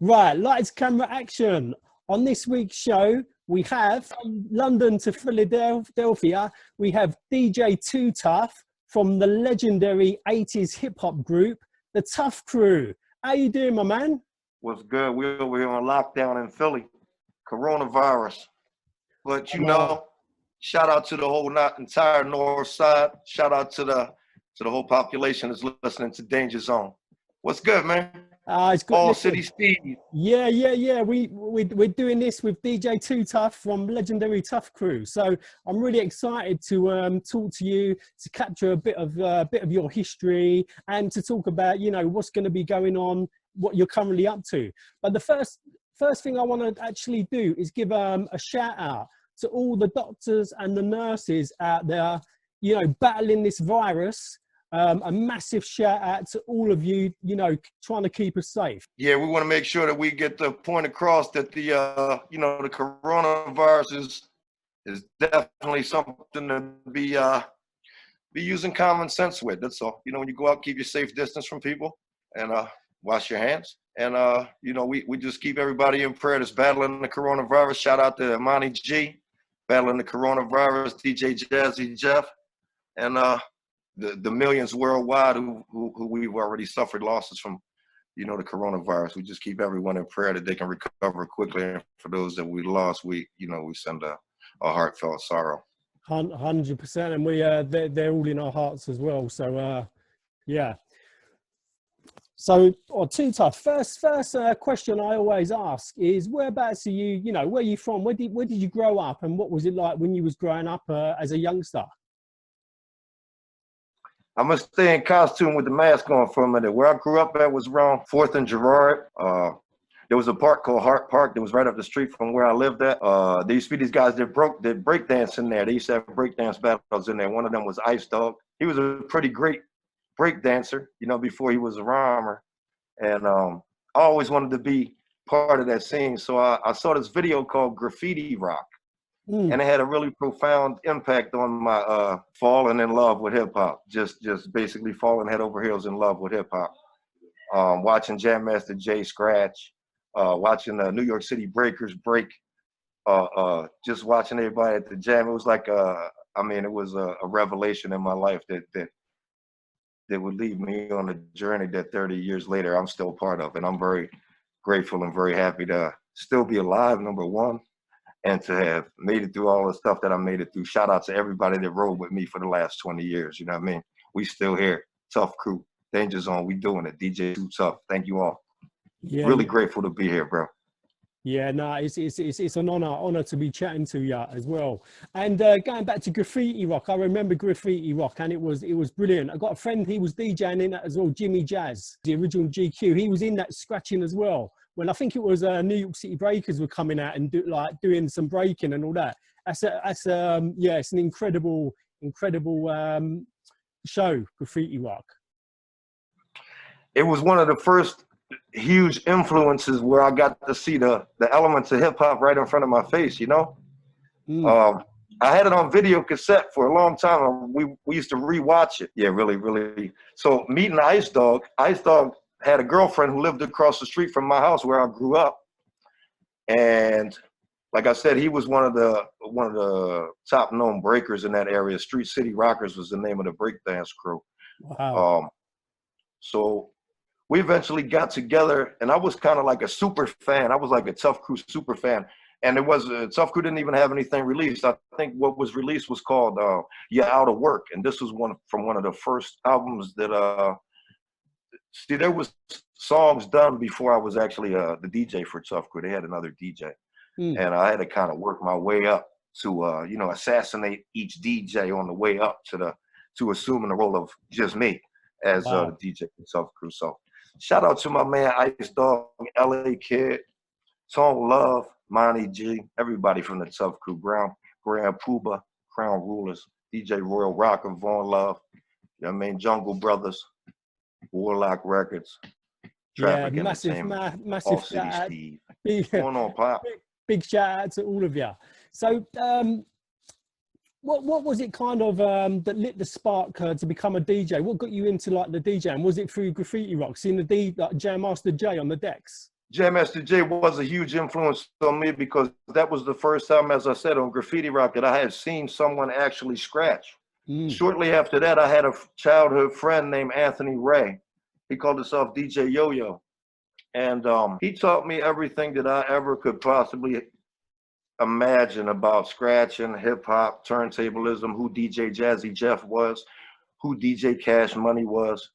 Right, lights, camera, action. On this week's show, we have from London to Philadelphia, we have DJ Tuff from the legendary 80s hip-hop group, the Tuff Crew. How you doing, my man? What's good? We're over here on lockdown in Philly, coronavirus. But you know, shout out to the whole entire north side. Shout out to the whole population that's listening to Danger Zone. What's good, man? It's good. AllCity Steve. Yeah. We're doing this with DJ Tuff from legendary Tuff Crew. So I'm really excited to talk to you, to capture a bit of your history, and to talk about what's going to be going on, what you're currently up to. But the first thing I want to actually do is give a shout out to all the doctors and the nurses out there, battling this virus. A massive shout out to all of you, trying to keep us safe. Yeah, we want to make sure that we get the point across that the coronavirus is definitely something to be using common sense with. That's all. When you go out, keep your safe distance from people and wash your hands. And we just keep everybody in prayer that's battling the coronavirus. Shout out to Imani G, battling the coronavirus, DJ Jazzy Jeff, and the millions worldwide who we've already suffered losses from, the coronavirus. We just keep everyone in prayer that they can recover quickly. And for those that we lost, we send a heartfelt sorrow. 100%, and they're all in our hearts as well. So yeah. So, Tuff, first question I always ask is, whereabouts are you? Where are you from? Where did you grow up, and what was it like when you was growing up as a youngster? I'm going to stay in costume with the mask on for a minute. Where I grew up at was around 4th and Girard. There was a park called Hart Park that was right up the street from where I lived at. There used to be these guys that break dance in there. They used to have break dance battles in there. One of them was Ice Dog. He was a pretty great break dancer, before he was a rhymer. And I always wanted to be part of that scene. So I saw this video called Graffiti Rock. And it had a really profound impact on my falling in love with hip hop. Just basically falling head over heels in love with hip hop. Watching Jam Master Jay scratch, watching the New York City Breakers break, just watching everybody at the jam. It was like it was a revelation in my life that would lead me on a journey that 30 years later I'm still part of. And I'm very grateful and very happy to still be alive, number one, and to have made it through all the stuff that I made it through. Shout out to everybody that rode with me for the last 20 years. You know what I mean? We still here. Tuff Crew, Danger Zone, we doing it. DJ Tuff, thank you all. Yeah, really grateful to be here, bro. Yeah, no, it's an honor to be chatting to you as well. And going back to Graffiti Rock, I remember Graffiti Rock, and it was brilliant. I got a friend, he was DJing in that as well, Jimmy Jazz, the original GQ. He was in that scratching as well. When I think it was New York City Breakers were coming out and doing some breaking and all that. It's an incredible show, Graffiti Rock. It was one of the first huge influences where I got to see the elements of hip hop right in front of my face. I had it on video cassette for a long time. We used to rewatch it. Yeah, really. So meeting Ice Dog had a girlfriend who lived across the street from my house where I grew up. And like I said, he was one of the top known breakers in that area. Street City Rockers was the name of the breakdance crew. Wow. So we eventually got together, and I was kind of like a super fan. I was like a Tuff Crew super fan. And Tuff Crew didn't even have anything released. I think what was released was called You're Out of Work. And this was one of the first albums that see, there was songs done before I was actually the DJ for Tuff Crew. They had another DJ. And I had to kind of work my way up to, assassinate each DJ on the way up to assuming the role of just me as the DJ for Tuff Crew. So shout out to my man Ice Dog, LA Kid, Tone Love, Monty G, everybody from the Tuff Crew, Grand Pooba, Crown Rulers, DJ Royal Rocker, Vaughn Love, Jungle Brothers, Warlock Records, Traffic massive shout out. Going on, Pop? Big shout out to all of you. So what was it kind of that lit the spark to become a DJ? What got you into the DJ? And was it through Graffiti Rock, seeing the Jam Master Jay on the decks? Jam Master Jay was a huge influence on me because that was the first time, as I said, on Graffiti Rock that I had seen someone actually scratch. Mm. Shortly after that, I had a childhood friend named Anthony Ray. He called himself DJ Yo-Yo. And he taught me everything that I ever could possibly imagine about scratching, hip hop, turntablism, who DJ Jazzy Jeff was, who DJ Cash Money was.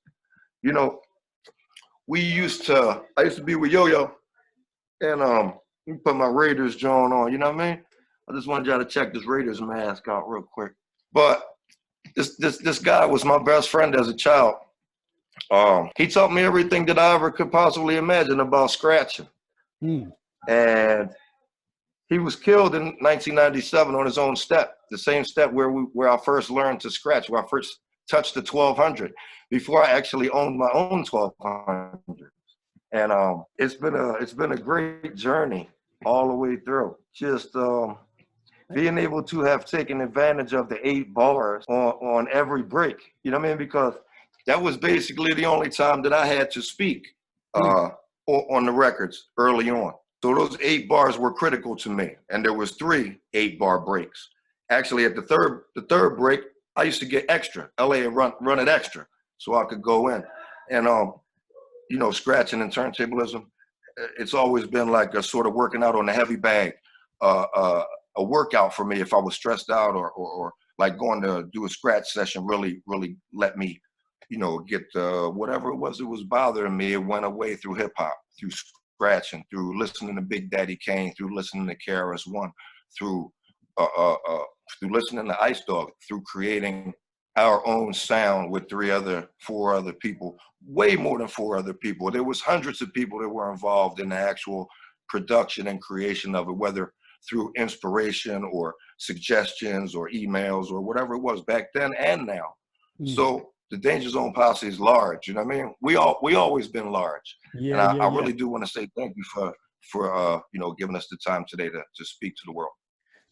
You know, I used to be with Yo-Yo, and let me put my Raiders joint on, you know what I mean? I just wanted y'all to check this Raiders mask out real quick. But this guy was my best friend as a child. He taught me everything that I ever could possibly imagine about scratching. Mm. And he was killed in 1997 on his own step, the same step where I first learned to scratch, where I first touched the 1200 before I actually owned my own 1200. And it's been a great journey all the way through. Just being able to have taken advantage of the 8 bars on every break, you know what I mean? Because that was basically the only time that I had to speak on the records early on. So those 8 bars were critical to me, and there was 3 8-bar breaks. Actually, at the third break, I used to get extra. LA and run it extra, so I could go in. And you know, scratching and turntablism, it's always been like a sort of working out on the heavy bag, a workout for me if I was stressed out or like going to do a scratch session really let me, you know, get whatever it was bothering me. It went away through hip hop, through scratching, through listening to Big Daddy Kane, through listening to KRS-One, through listening to Ice Dog, through creating our own sound with 4 other people, way more than 4 other people. There was hundreds of people that were involved in the actual production and creation of it, whether through inspiration or suggestions or emails or whatever it was back then and now. So the Danger Zone posse is large, you know what I mean? We always been large. And I really do want to say thank you for you know, giving us the time today to speak to the world.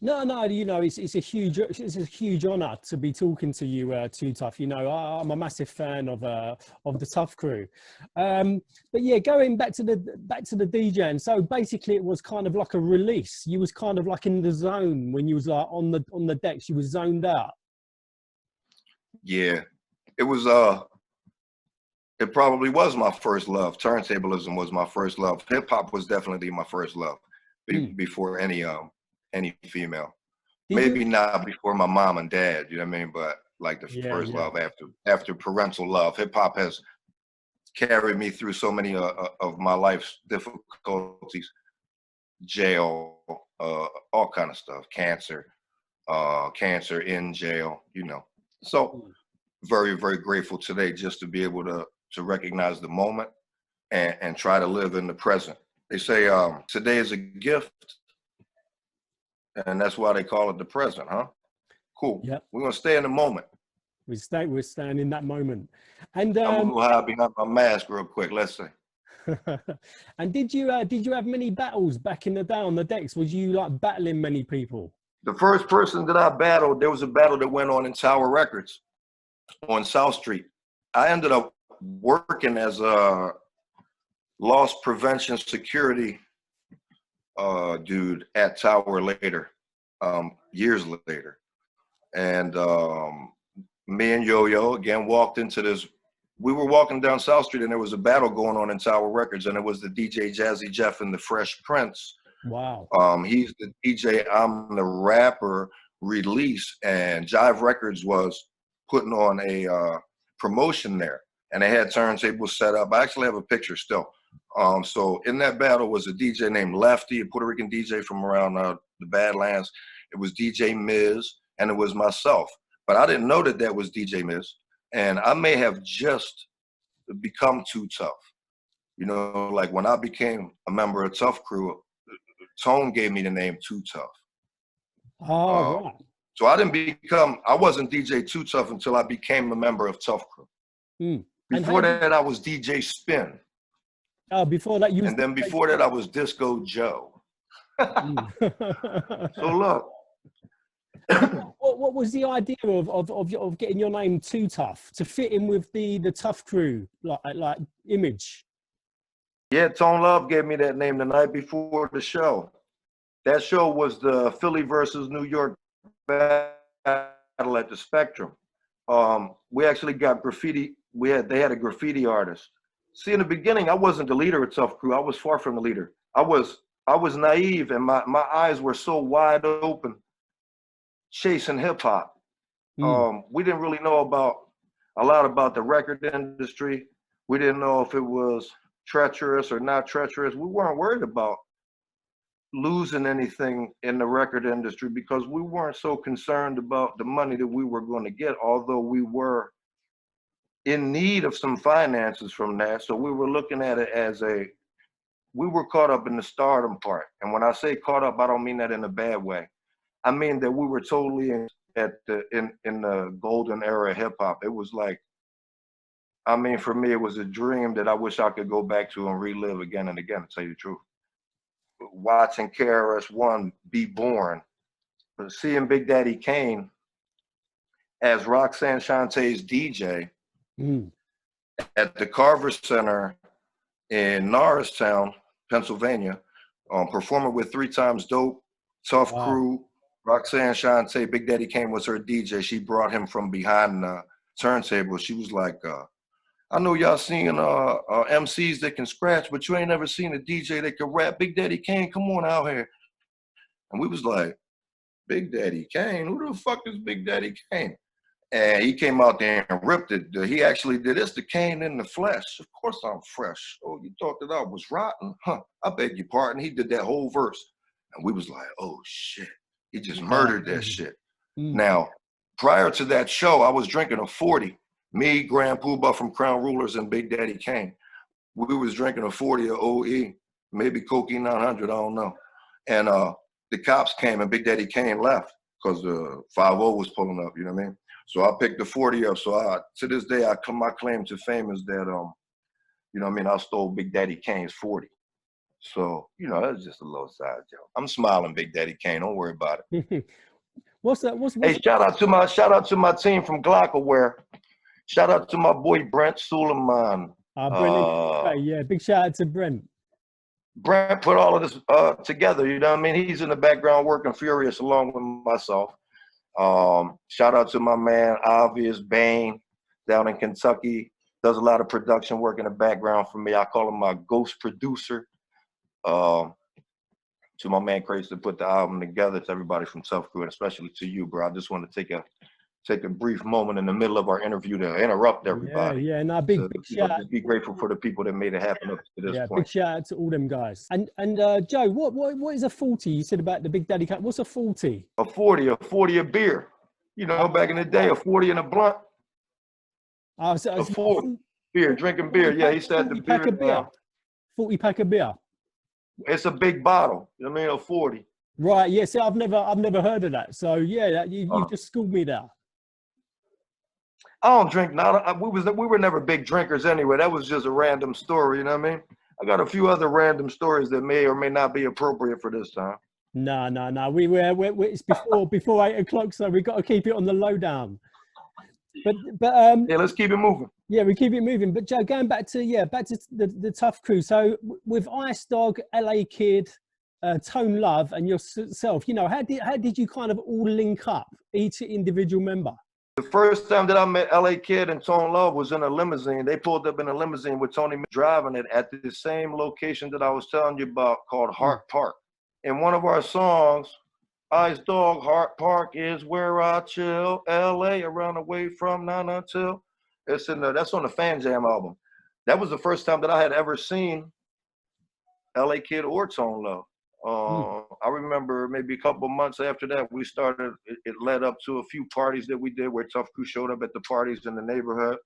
No, you know, it's a huge honor to be talking to you, Too Tough. You know, I'm a massive fan of the Tuff crew. But yeah, going back to the DJing. So basically, it was kind of like a release. You was kind of like in the zone when you was like on the decks. You was zoned out. Yeah, it was. It probably was my first love. Turntablism was my first love. Hip hop was definitely my first love before any female. Maybe not before my mom and dad, you know what I mean? But like the first love after parental love. Hip hop has carried me through so many of my life's difficulties, jail, all kind of stuff, cancer in jail, you know. So very grateful today just to be able to recognize the moment and try to live in the present. They say today is a gift, and that's why they call it the present, huh? Cool. Yeah. We're gonna stay in the moment. We're staying in that moment. And I'm gonna go hide behind my mask real quick. Let's see. And did you have many battles back in the day on the decks? Was you like battling many people? The first person that I battled, there was a battle that went on in Tower Records on South Street. I ended up working as a loss prevention security dude at Tower later, years later. And me and Yo-Yo again walked into this. We were walking down South Street and there was a battle going on in Tower Records, and it was the DJ Jazzy Jeff and the Fresh Prince. Wow. He's the DJ, I'm the rapper release, and Jive Records was putting on a promotion there, and they had turntables set up. I actually have a picture still. So in that battle was a DJ named Lefty, a Puerto Rican DJ from around the Badlands. It was DJ Miz, and it was myself. But I didn't know that was DJ Miz, and I may have just become Too Tough. You know, like when I became a member of Tuff Crew, Tone gave me the name Too Tough. Oh, right. So I wasn't DJ Too Tough until I became a member of Tuff Crew. Before that, I was DJ Spin. Oh, before that, and then before that, I was Disco Joe. So look. What was the idea of getting your name Too Tough to fit in with the Tuff Crew like image? Yeah, Tone Love gave me that name the night before the show. That show was the Philly versus New York battle at the Spectrum. We actually got graffiti. They had a graffiti artist. See, in the beginning, I wasn't the leader of Tuff Crew. I was far from the leader. I was naive, and my eyes were so wide open, chasing hip hop. We didn't really know a lot about the record industry. We didn't know if it was treacherous or not treacherous. We weren't worried about losing anything in the record industry because we weren't so concerned about the money that we were going to get, although we were in need of some finances from that. So we were looking at it as we were caught up in the stardom part. And when I say caught up, I don't mean that in a bad way. I mean that we were totally in the golden era of hip hop. It was like, I mean, for me, it was a dream that I wish I could go back to and relive again and again, to tell you the truth. Watching KRS-One be born, seeing Big Daddy Kane as Roxanne Shantae's DJ at the Carver Center in Norristown, Pennsylvania, performing with 3 Times Dope, Tuff Crew, Roxanne Shante. Big Daddy Kane was her DJ. She brought him from behind the turntable. She was like, I know y'all seen MCs that can scratch, but you ain't never seen a DJ that can rap. Big Daddy Kane, come on out here. And we was like, Big Daddy Kane? Who the fuck is Big Daddy Kane? And he came out there and ripped it. He actually did this, the Kane in the flesh. Of course I'm fresh. Oh, you thought that I was rotten? Huh, I beg your pardon. He did that whole verse. And we was like, oh shit. He just murdered that shit. Now, prior to that show, I was drinking a 40. Me, Grand Poobah from Crown Rulers, and Big Daddy Kane. We was drinking a 40 of OE, maybe Cokie 900, I don't know. And the cops came and Big Daddy Kane left because the 5-0 was pulling up, you know what I mean? So I picked the 40 up. So to this day, my claim to fame is that, you know what I mean, I stole Big Daddy Kane's 40. So, you know, that's just a little side joke. I'm smiling, Big Daddy Kane. Don't worry about it. Hey, shout out to my team from Glockaware. Shout out to my boy Brent Suleiman. Yeah, big shout out to Brent. Brent put all of this together, you know what I mean? He's in the background working furious along with myself. Shout out to my man, Obvious Bane, down in Kentucky. Does a lot of production work in the background for me. I call him my ghost producer. To my man Crazy to put the album together, to everybody from Tuff Crew, and especially to you, bro. I just want to take a brief moment in the middle of our interview to interrupt everybody. Yeah, no, big shout out. Just be grateful for the people that made it happen up to this point. Big shout out to all them guys. And Joe, what is a 40? You said about the Big Daddy Cat. What's a 40? A 40 a beer. You know, back in the day, a 40 in a blunt. A 40 beer, drinking beer. Yeah, he said the beer. 40 pack of beer. It's a big bottle. You know what I mean? A 40. Right. Yeah. See, I've never heard of that. So yeah, you just schooled me there. I don't drink now. We were never big drinkers anyway. That was just a random story. You know what I mean? I got a few other random stories that may or may not be appropriate for this time. No. It's before 8 o'clock, so we got to keep it on the lowdown. But yeah, let's keep it moving. Yeah, we keep it moving. But Joe, going back to the Tuff Crew. So with Ice Dog, LA Kid, Tone Love, and yourself, you know, how did you kind of all link up, each individual member? The first time that I met LA Kid and Tone Love was in a limousine. They pulled up in a limousine with Tony driving it at the same location that I was telling you about, called Hart Park. In one of our songs, Ice Dog, Hart Park is where I chill. LA, around away from 9 until. That's on the Fan Jam album. That was the first time that I had ever seen LA Kid or Tone Love. I remember maybe a couple months after that, we started, it led up to a few parties that we did where Tuff Crew showed up at the parties in the neighborhood.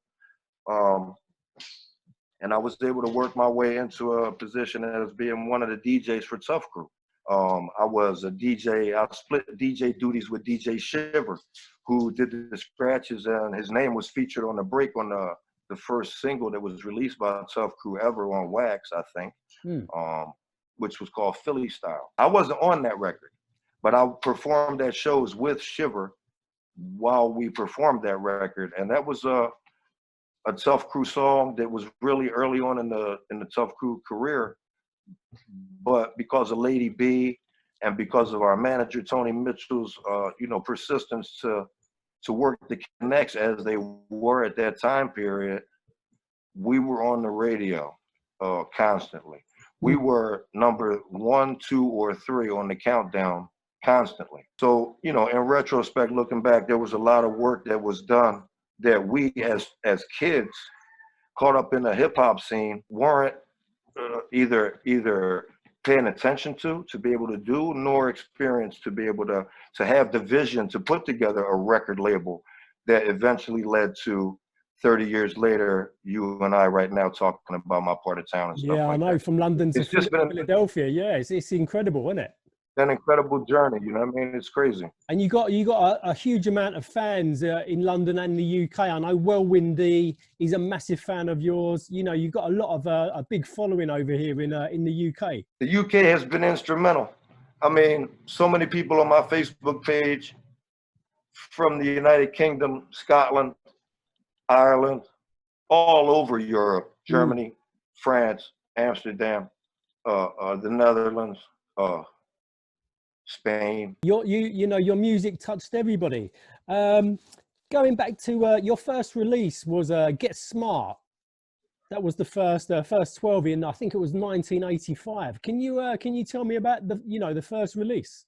And I was able to work my way into a position as being one of the DJs for Tuff Crew. I was a DJ, I split DJ duties with DJ Shiver, who did the scratches, and his name was featured on the break on the first single that was released by Tuff Crew ever on Wax, I think. Which was called Philly Style. I wasn't on that record, but I performed at shows with Shiver while we performed that record. And that was a a Tuff Crew song that was really early on in the Tuff Crew career, but because of Lady B and because of our manager Tony Mitchell's persistence to work the connects as they were at that time period, we were on the radio constantly. We were number 1, 2, or 3 on the countdown constantly. So, in retrospect, looking back, there was a lot of work that was done that we as kids caught up in the hip hop scene weren't either paying attention to be able to do, nor experience to be able to have the vision to put together a record label that eventually led to 30 years later, you and I right now talking about My Part of Town and stuff like that. Yeah, I know, from London to Philadelphia. Yeah, it's incredible, isn't it? An incredible journey, you know what I mean? It's crazy. And you got a huge amount of fans in London and the UK. I know Welwyn D, he's a massive fan of yours. You've got a lot of a big following over here in the UK. The UK has been instrumental. I mean, so many people on my Facebook page from the United Kingdom, Scotland, Ireland, all over Europe, Germany, France, Amsterdam, the Netherlands, Spain. Your music touched everybody. Going back to your first release was Get Smart. That was the first 12 in, I think it was 1985. Can you tell me about the first release?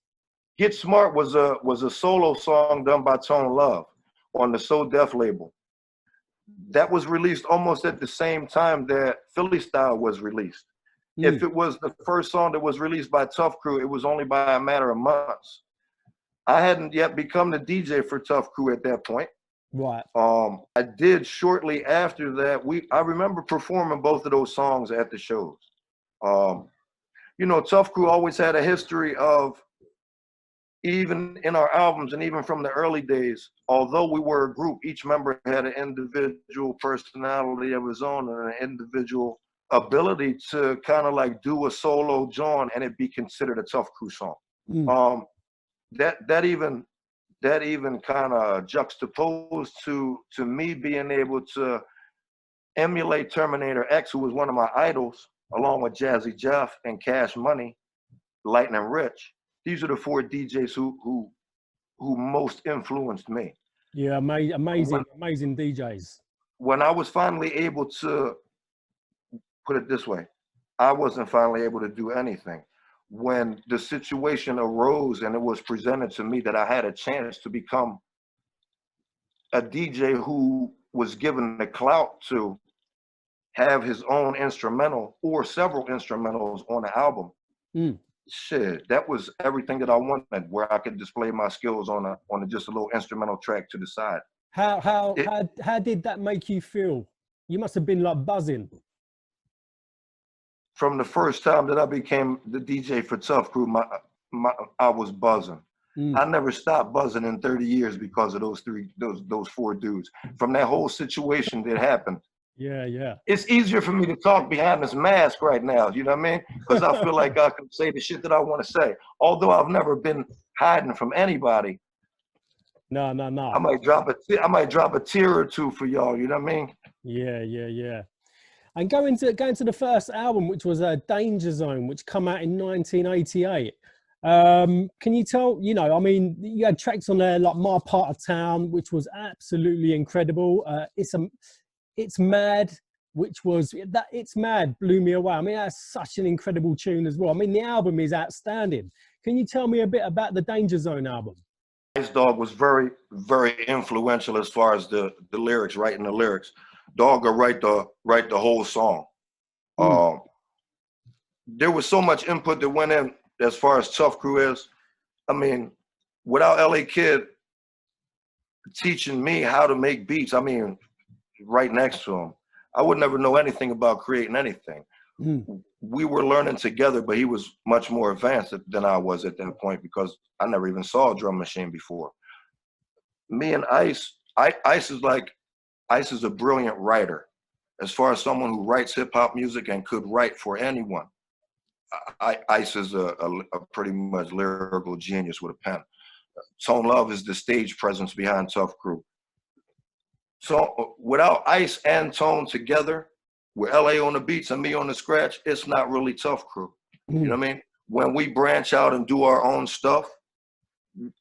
Get Smart was a solo song done by Tone Love on the So Def label. That was released almost at the same time that Philly Style was released. If it was the first song that was released by Tuff Crew, it was only by a matter of months. I hadn't yet become the DJ for Tuff Crew at that point. Right. I did shortly after that. I remember performing both of those songs at the shows. Tuff Crew always had a history of, even in our albums and even from the early days, although we were a group, each member had an individual personality of his own and an individual ability to kind of like do a solo joint and it be considered a Tuff Crew song. That even kind of juxtaposed to me being able to emulate Terminator X, who was one of my idols, along with Jazzy Jeff and Cash Money, Lightning Rich. These are the 4 DJs who most influenced me. Yeah, amazing DJs. When I was finally able to, put it this way, I wasn't finally able to do anything. When the situation arose and it was presented to me that I had a chance to become a DJ who was given the clout to have his own instrumental or several instrumentals on the album, shit, that was everything that I wanted, where I could display my skills on just a little instrumental track to the side. How did that make you feel? You must have been like buzzing. From the first time that I became the DJ for Tuff Crew, I was buzzing. I never stopped buzzing in 30 years because of those 4 dudes. From that whole situation that happened. Yeah. It's easier for me to talk behind this mask right now, you know what I mean? Because I feel like I can say the shit that I want to say. Although I've never been hiding from anybody. No. I might drop a tear or 2 for y'all, you know what I mean? Yeah. And going to the first album, which was Danger Zone, which come out in 1988. Can you tell, you had tracks on there like My Part of Town, which was absolutely incredible. It's Mad, which was It's Mad blew me away. I mean, that's such an incredible tune as well. I mean, the album is outstanding. Can you tell me a bit about the Danger Zone album? Ice Dog was very, very influential as far as the lyrics, writing the lyrics. Dog would write the whole song. There was so much input that went in as far as Tuff Crew is. I mean, without LA Kid teaching me how to make beats, I mean, right next to him, I would never know anything about creating anything. We were learning together, but he was much more advanced than I was at that point because I never even saw a drum machine before. Me and Ice is a brilliant writer. As far as someone who writes hip hop music and could write for anyone, Ice is a pretty much lyrical genius with a pen. Tone Love is the stage presence behind Tuff Crew. So without Ice and Tone together, with LA on the beats and me on the scratch, it's not really Tuff Crew. You know what I mean? When we branch out and do our own stuff,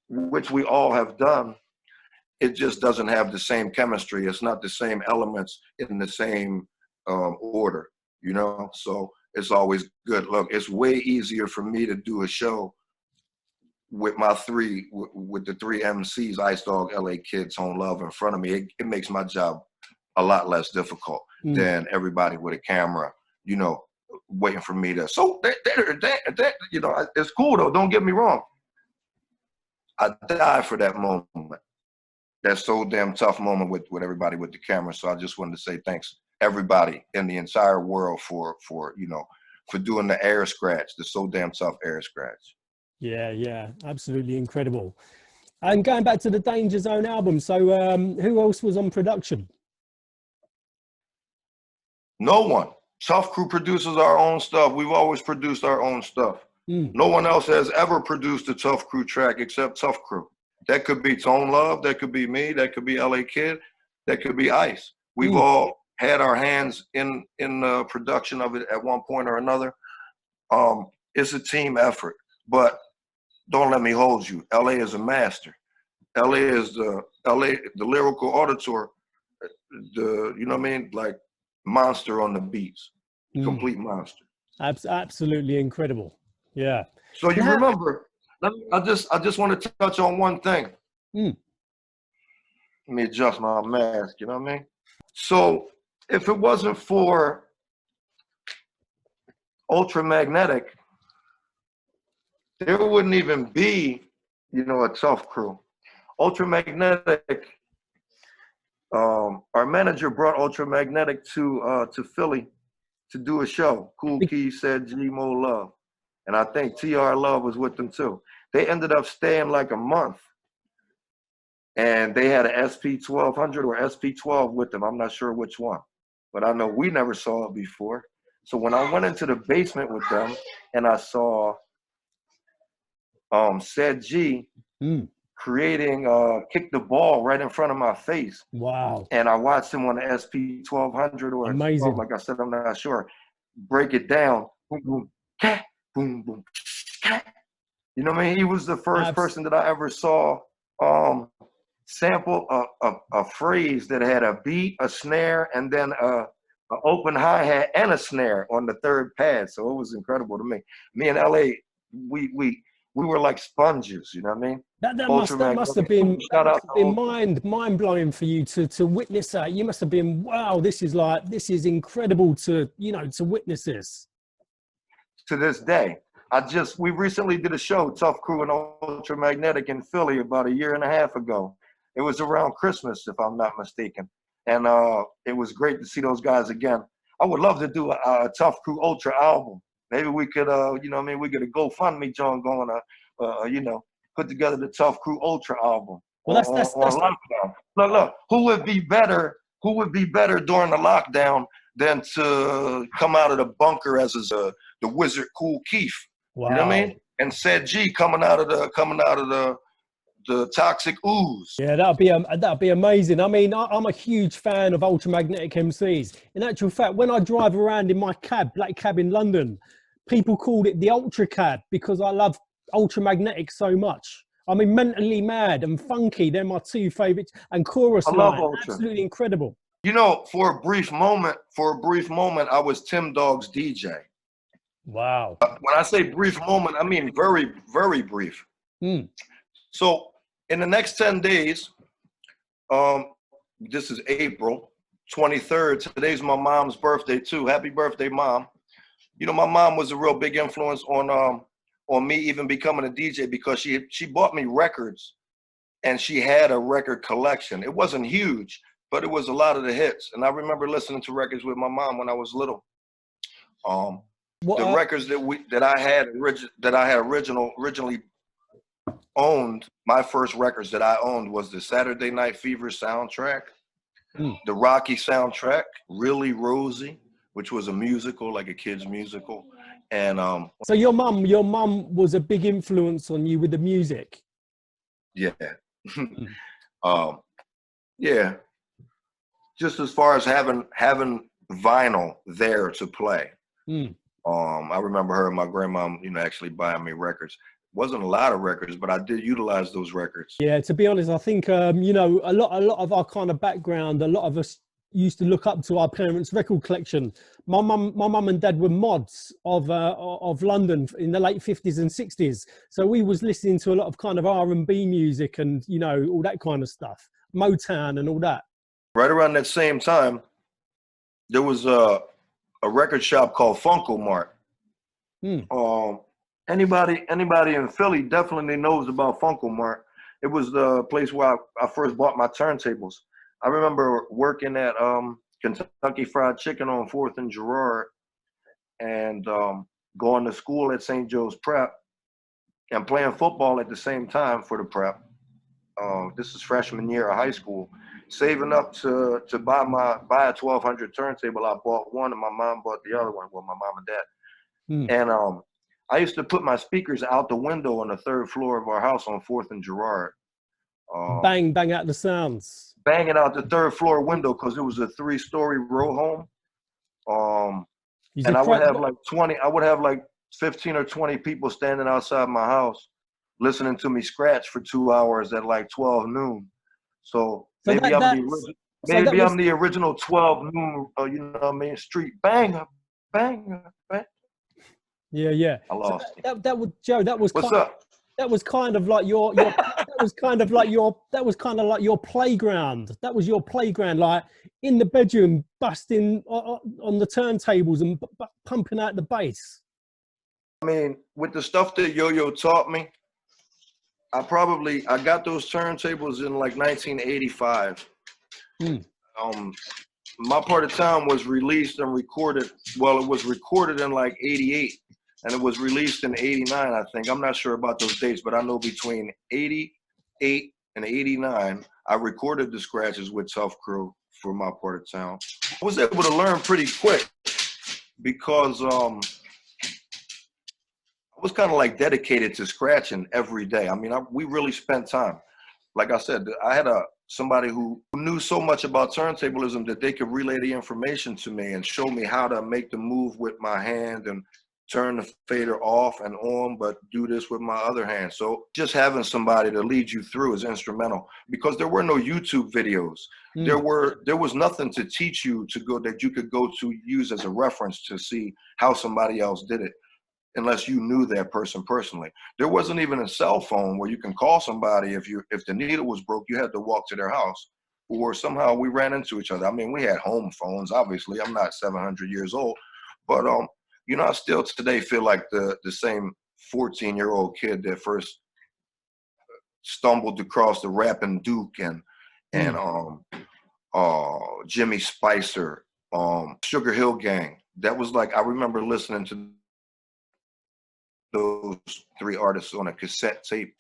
which we all have done, it just doesn't have the same chemistry. It's not the same elements in the same order, you know? So it's always good. Look, it's way easier for me to do a show with my with the three MCs, Ice Dog, LA Kids, Home Love in front of me. It makes my job a lot less difficult than everybody with a camera, you know, waiting for me to. So that you know, it's cool though. Don't get me wrong. I die for that moment. That so damn tough moment with everybody with the camera. So I just wanted to say thanks everybody in the entire world for you know, for doing the air scratch, the So Damn Tough air scratch. Yeah, absolutely incredible. And going back to the Danger Zone album, so who else was on production? No one. Tuff Crew produces our own stuff. We've always produced our own stuff. No one else has ever produced a Tuff Crew track except Tuff Crew. That could be Tone Love, that could be me, that could be LA Kid, that could be Ice. We've all had our hands in the production of it at one point or another. It's a team effort, but don't let me hold you. LA is a master. LA is the lyrical auditor, you know what I mean? Like monster on the beats, complete monster. Absolutely incredible. Yeah. So you remember, I just want to touch on one thing. Let me adjust my mask, you know what I mean? So if it wasn't for Ultramagnetic, there wouldn't even be, you know, a Tuff Crew. Ultramagnetic, our manager brought Ultramagnetic to Philly to do a show. Kool Key said G Mo Love. And I think TR Love was with them too. They ended up staying like a month. And they had an SP-1200 or SP-12 with them. I'm not sure which one. But I know we never saw it before. So when I went into the basement with them and I saw Said G creating Kick the Ball right in front of my face. Wow. And I watched him on the SP-1200 or amazing. Like I said, I'm not sure. Break it down. Boom, boom, cat, boom, boom, cat. You know what I mean? He was the first person that I ever saw sample a phrase that had a beat, a snare, and then an open hi-hat and a snare on the third pad. So it was incredible to me. Me and LA, we were like sponges, you know what I mean? That must have been mind-blowing for you to witness that. You must have been, wow, this is incredible to, you know, to witness this. To this day. We recently did a show, Tuff Crew and Ultramagnetic in Philly about 1.5 years ago. It was around Christmas, if I'm not mistaken. And it was great to see those guys again. I would love to do a Tuff Crew Ultra album. Maybe we could, you know what I mean, we could a GoFundMe, John, going to, you know, put together the Tuff Crew Ultra album. Well, that's lockdown. Look, who would be better during the lockdown than to come out of the bunker as the wizard Kool Keith? Wow. You know what I mean? And Said G coming out of the toxic ooze. Yeah, that'd be amazing. I mean, I'm a huge fan of Ultramagnetic MCs. In actual fact, when I drive around in my black cab in London, people called it the Ultra Cab because I love Ultramagnetic so much. I mean, Mentally Mad and Funky, they're my two favorites. And Chorus Line, absolutely incredible. You know, for a brief moment, I was Tim Dog's DJ. Wow. When I say brief moment, I mean very, very brief. So in the next 10 days, this is April 23rd. Today's my mom's birthday too. Happy birthday, Mom. You know, my mom was a real big influence on me even becoming a DJ because she bought me records and she had a record collection. It wasn't huge, but it was a lot of the hits. And I remember listening to records with my mom when I was little. The records that I had originally owned, my first records that I owned was the Saturday Night Fever soundtrack, the Rocky soundtrack, Really Rosie, which was a musical, like a kid's musical. And so your mum was a big influence on you with the music. Yeah. Yeah. just as far as having vinyl there to play. I remember her and my grandma, you know, actually buying me records. Wasn't a lot of records, but I did utilize those records. Yeah, to be honest, I think you know, a lot of our kind of background, a lot of us used to look up to our parents' record collection. My mum and dad were mods of London in the late 50s and 60s, so we was listening to a lot of kind of R&B music and, you know, all that kind of stuff, Motown and all that. Right around that same time, there was a record shop called Funko Mart. Anybody in Philly definitely knows about Funko Mart. It was the place where I first bought my turntables. I remember working at Kentucky Fried Chicken on 4th and Girard, and going to school at St. Joe's Prep and playing football at the same time for the prep. This is freshman year of high school. Saving up to buy a 1200 turntable. I bought one and my mom bought the other one. Well, my mom and dad. And I used to put my speakers out the window on the 3rd floor of our house on 4th and Girard. Bang out the sounds. Banging out the 3rd floor window because it was a 3-story row home. And I would have like 15 or 20 people standing outside my house listening to me scratch for 2 hours at like 12 noon. So maybe I'm the original 12 noon, you know what I mean, street banger, banger, banger. Yeah. I lost it. That was Joe. What's up? That was kind of like your that was kind of like your playground. That was your playground, like in the bedroom, busting on the turntables and pumping out the bass. I mean, with the stuff that Yo-Yo taught me, I got those turntables in like 1985. My Part of Town was released and recorded. Well, it was recorded in like 88. And it was released in 89, I think. I'm not sure about those dates, but I know between 88 and 89, I recorded the scratches with Tuff Crew for My Part of Town. I was able to learn pretty quick because I was kind of like dedicated to scratching every day. I mean, we really spent time. Like I said, I had somebody who knew so much about turntablism that they could relay the information to me and show me how to make the move with my hand and turn the fader off and on, but do this with my other hand. So just having somebody to lead you through is instrumental because there were no YouTube videos. There was nothing to teach you that you could go to use as a reference to see how somebody else did it, unless you knew that person personally. There wasn't even a cell phone where you can call somebody if the needle was broke, you had to walk to their house, or somehow we ran into each other. I mean, we had home phones, obviously. I'm not 700 years old, but you know, I still today feel like the same 14-year-old kid that first stumbled across the Rappin' Duke and Jimmy Spicer, Sugar Hill Gang. That was like, I remember listening to those 3 artists on a cassette tape.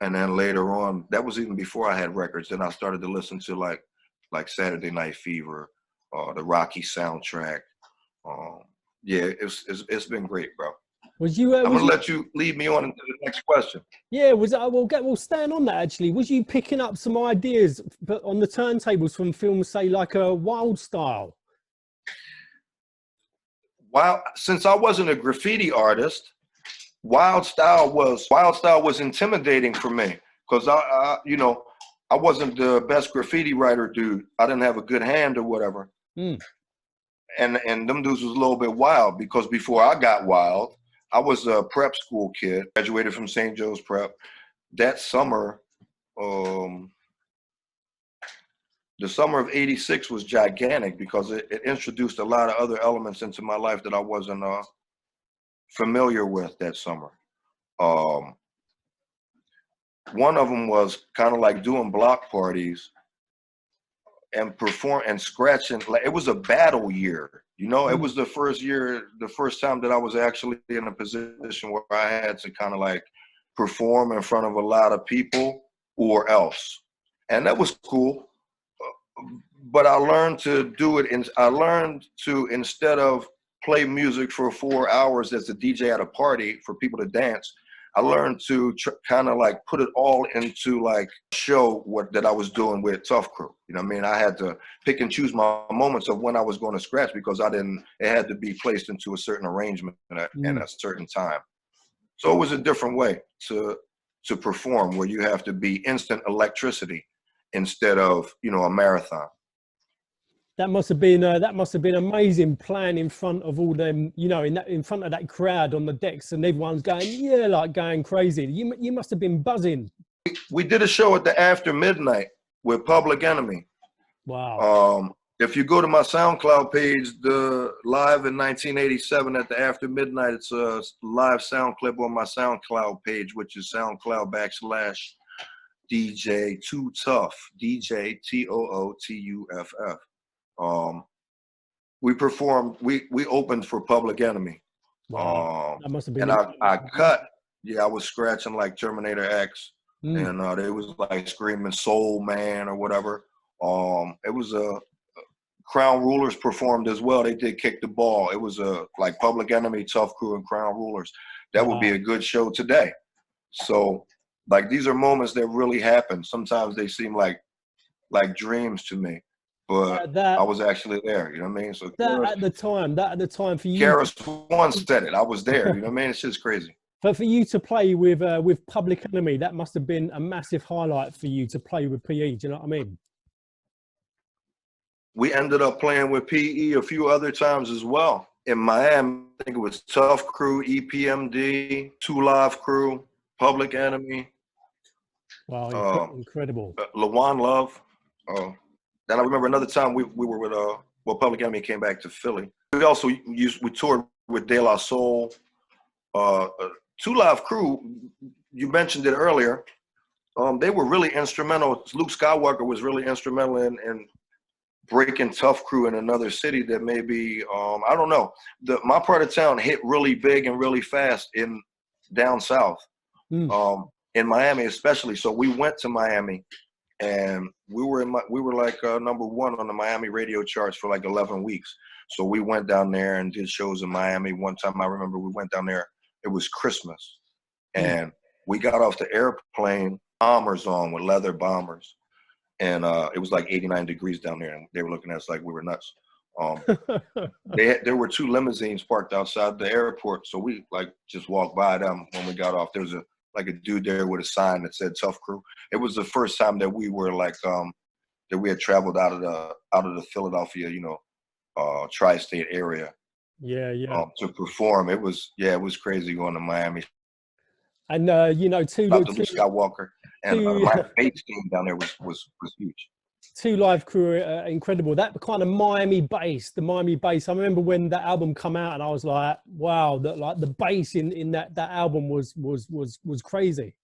And then later on, that was even before I had records. Then I started to listen to like Saturday Night Fever, the Rocky soundtrack. Yeah, it's been great, bro. I'm gonna let you lead me on into the next question. Yeah, we'll stand on that actually. Was you picking up some ideas on the turntables from films, say like a Wild Style? Since I wasn't a graffiti artist, Wild Style was intimidating for me because I wasn't the best graffiti writer dude. I didn't have a good hand or whatever. And them dudes was a little bit wild because before I got wild, I was a prep school kid, graduated from St. Joe's Prep. That summer, the summer of '86 was gigantic because it introduced a lot of other elements into my life that I wasn't familiar with that summer. One of them was kind of like doing block parties and scratching. Like, it was a battle year, you know. It was the first time that I was actually in a position where I had to kind of like perform in front of a lot of people or else, and that was cool. But I learned to do it, instead of play music for 4 hours as a DJ at a party for people to dance, I learned to kind of like put it all into like show that I was doing with Tuff Crew. You know what I mean? I had to pick and choose my moments of when I was going to scratch because it had to be placed into a certain arrangement at a certain time. So it was a different way to perform where you have to be instant electricity instead of, you know, a marathon. That must have been amazing playing in front of all them, you know, in front of that crowd on the decks and everyone's going, yeah, like going crazy. You must have been buzzing. We did a show at the After Midnight with Public Enemy. Wow. If you go to my SoundCloud page, the live in 1987 at the After Midnight, it's a live sound clip on my SoundCloud page, which is SoundCloud/DJ2Tuff, DJ TOOTUFF. We performed. We opened for Public Enemy. Wow. That must have been. And I cut. Yeah, I was scratching like Terminator X, and they was like screaming "Soul Man" or whatever. It was a Crown Rulers performed as well. They did Kick the Ball. It was like Public Enemy, Tuff Crew, and Crown Rulers. That would be a good show today. So, like, these are moments that really happen. Sometimes they seem like dreams to me, but I was actually there. You know what I mean? So that at the time for you. Karis once said it. I was there. You know what I mean? It's just crazy. But for you to play with Public Enemy, that must have been a massive highlight for you to play with PE. Do you know what I mean? We ended up playing with PE a few other times as well. In Miami, I think it was Tuff Crew, EPMD, 2 Live Crew, Public Enemy. Wow, incredible. LaJuan Love. Then I remember another time we were with Public Enemy came back to Philly. We toured with De La Soul. 2 Live Crew, you mentioned it earlier. They were really instrumental. Luke Skywalker was really instrumental in breaking Tuff Crew in another city that maybe I don't know. My part of town hit really big and really fast in down south, in Miami especially. So we went to Miami, and we were like number 1 on the Miami radio charts for like 11 weeks. So we went down there and did shows in Miami. One time I remember we went down there. It was Christmas, and we got off the airplane, bombers on with leather bombers. And it was like 89 degrees down there, and they were looking at us like we were nuts. There were 2 limousines parked outside the airport, so we like just walked by them when we got off. There was a dude there with a sign that said Tuff Crew. It was the first time that we were like that we had traveled out of the Philadelphia, you know, tri-state area. Yeah. To perform. It was crazy going to Miami. And you know, Luke Skywalker. And my bass team down there was huge. 2 Live Crew, incredible. That kind of Miami bass, the Miami bass. I remember when that album come out, and I was like, wow, the bass in that album was crazy.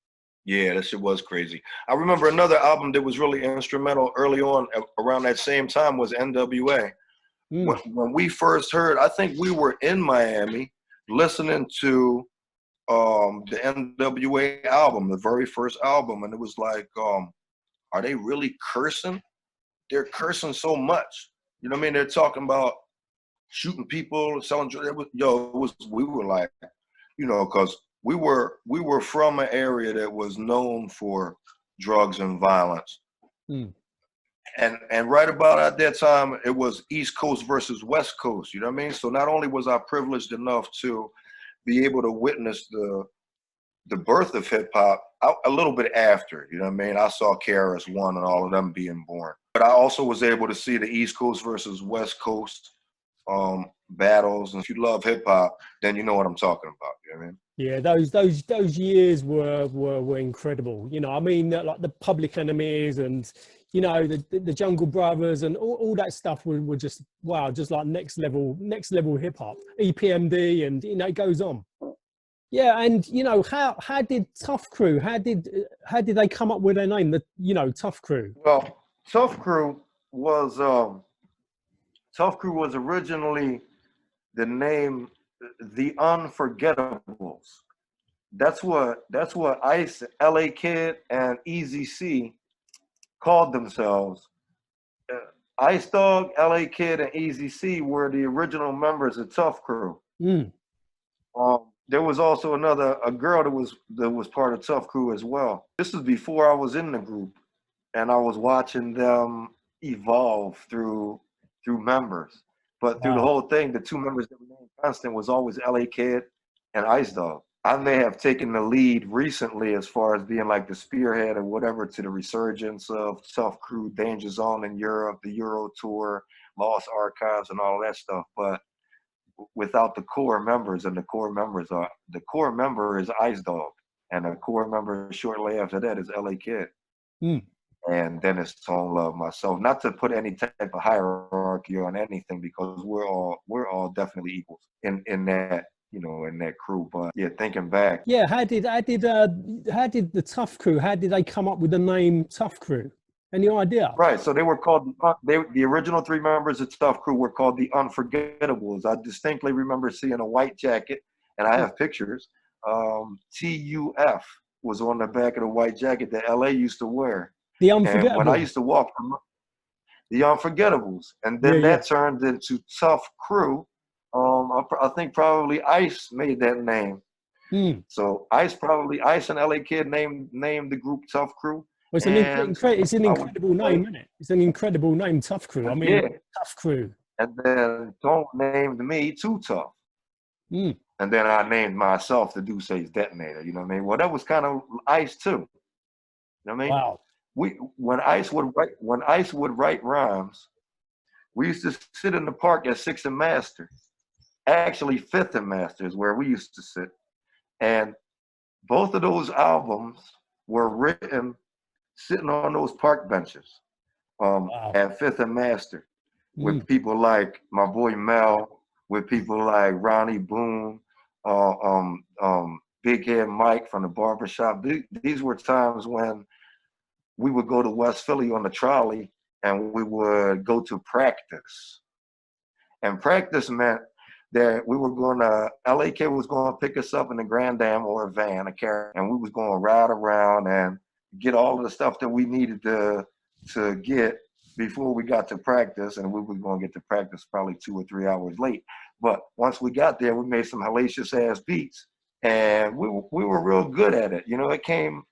Yeah, that shit was crazy. I remember another album that was really instrumental early on around that same time was NWA. When we first heard, I think we were in Miami listening to the NWA album, the very first album, and it was like, are they really cursing? They're cursing so much. You know what I mean? They're talking about shooting people, selling drugs. We were like, you know, because we were from an area that was known for drugs and violence. And right about at that time, it was East Coast versus West Coast. You know what I mean? So not only was I privileged enough to be able to witness the birth of hip hop a little bit after, you know what I mean? I saw KRS-One and all of them being born. But I also was able to see the East Coast versus West Coast battles. And if you love hip hop, then you know what I'm talking about. You know what I mean? Yeah, those years were incredible. You know, I mean, like the Public Enemies and, you know, the Jungle Brothers and all that stuff were just, wow, just like next level hip hop, EPMD, and, you know, it goes on. Yeah, and, you know, how did Tuff Crew, how did they come up with their name, you know, Tuff Crew? Well, Tuff Crew was originally the name The Unforgettables. That's what Ice, LA Kid, and Easy C called themselves. Ice Dog, LA Kid, and Easy C were the original members of Tuff Crew. there was also a girl that was part of Tuff Crew as well. This is before I was in the group, and I was watching them evolve through members. But through the Wow. whole thing, the two members that remained constant was always LA Kid and Ice Dog. I may have taken the lead recently as far as being like the spearhead or whatever to the resurgence of Tuff Crew, Danger Zone in Europe, the Euro Tour, Lost Archives, and all of that stuff. But without the core members, and the core member is Ice Dog, and the core member shortly after that is LA Kid. Mm. And then it's Tone Love myself. Not to put any type of hierarchy on anything, because we're all definitely equals in that, you know, in that crew. But yeah, thinking back. Yeah, how did the Tuff Crew, how did they come up with the name Tuff Crew? Any idea? Right, so they were called, the original three members of Tuff Crew were called the Unforgettables. I distinctly remember seeing a white jacket, and I have pictures. TUF was on the back of the white jacket that LA used to wear. The And when I Unforgettable. used to walk, the Unforgettables, and then Yeah. that turned into Tuff Crew. I think probably Ice made that name. Mm. So Ice and LA Kid named the group Tuff Crew. Well, it's an incredible name, isn't it? It's an incredible name, Tuff Crew. I mean, yeah. Tuff Crew. And then Tone named me Too Tough. Mm. And then I named myself the Deuce's Detonator. You know what I mean? Well, that was kind of Ice too. You know what I mean? Wow. When Ice would write rhymes, we used to sit in the park at 6th and Master. Actually, 5th and Master is where we used to sit. And both of those albums were written sitting on those park benches Wow. at 5th and Master with people like my boy Mel, with people like Ronnie Boone, Big Head Mike from the barbershop. These were times when we would go to West Philly on the trolley and we would go to practice. And practice meant that we were going to, LA Kid was going to pick us up in a Grand Am or a van, a carrier, and we was going to ride around and get all of the stuff that we needed to get before we got to practice. And we were going to get to practice probably 2 or 3 hours late. But once we got there, we made some hellacious ass beats, and we were real good at it. You know, it came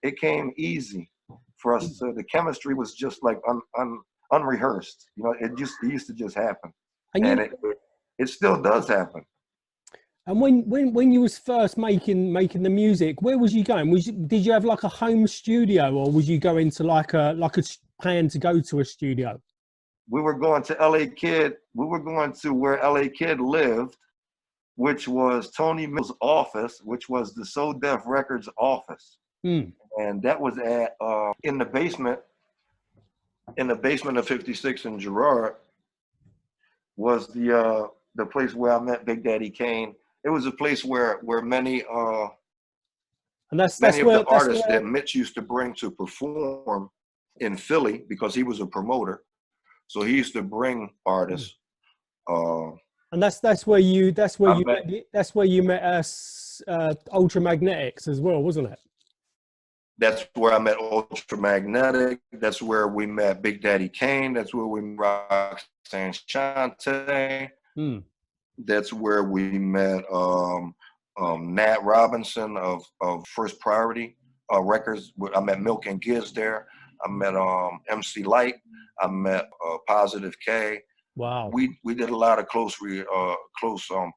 easy for us. So the chemistry was just like unrehearsed. You know, it used to just happen, and it still does happen. And when you was first making the music, where was you going? Did you have like a home studio, or was you going to like a plan to go to a studio? We were going to LA Kid. We were going to where LA Kid lived, which was Tony Mill's office, which was the So Def Records office. Mm. And that was at in the basement of 56 in Girard was the place where I met Big Daddy Kane. It was a place where many and that's of where, the artists that Mitch used to bring to perform in Philly, because he was a promoter, so he used to bring artists. And that's where you met us Ultramagnetics as well, wasn't it? That's where I met Ultramagnetic. That's where we met Big Daddy Kane. That's where we met Roxanne Shante. Mm. That's where we met Nat Robinson of First Priority Records. I met Milk and Giz there. I met MC Light. I met Positive K. Wow. We did a lot of close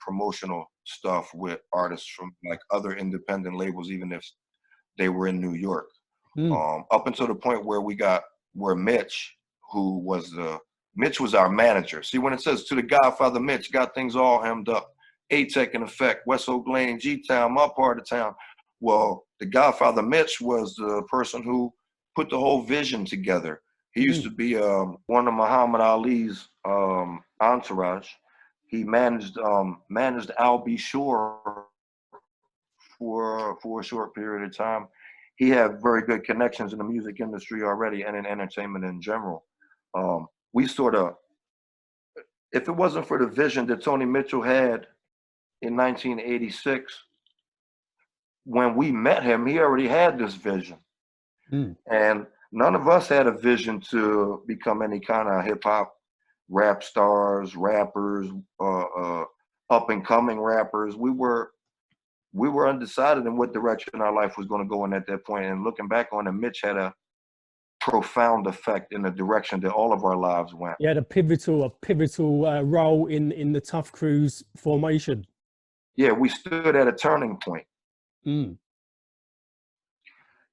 promotional stuff with artists from like other independent labels, even if they were in New York. Up until the point where Mitch, Mitch was our manager. See, when it says to the Godfather Mitch, got things all hemmed up. A-Tech in effect, West Oak Lane, G-Town, my part of town. Well, the Godfather Mitch was the person who put the whole vision together. He used to be one of Muhammad Ali's entourage. He managed Al B. Shore for a short period of time. He had very good connections in the music industry already and in entertainment in general. We sort of, if it wasn't for the vision that Tony Mitchell had in 1986, when we met him, he already had this vision. And none of us had a vision to become any kind of hip hop rap stars, rappers, up and coming rappers. We were we were undecided in what direction our life was going to go in at that point. And looking back on it, Mitch had a profound effect in the direction that all of our lives went. You had a pivotal role in the Tuff Crew's formation. Yeah, we stood at a turning point. Mm.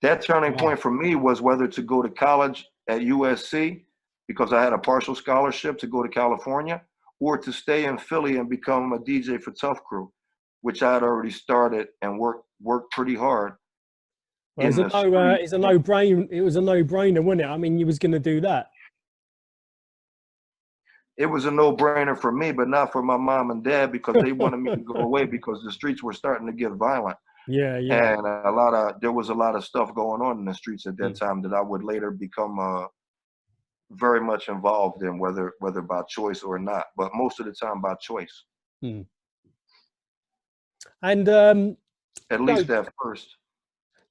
That turning point for me was whether to go to college at USC, because I had a partial scholarship to go to California, or to stay in Philly and become a DJ for Tuff Crew, which I had already started and worked pretty hard. Well, it was a no-brainer, wasn't it? I mean, you was going to do that. It was a no-brainer for me, but not for my mom and dad, because they wanted me to go away because the streets were starting to get violent. Yeah. And there was a lot of stuff going on in the streets at that time that I would later become very much involved in, whether by choice or not, but most of the time by choice. And at least at first.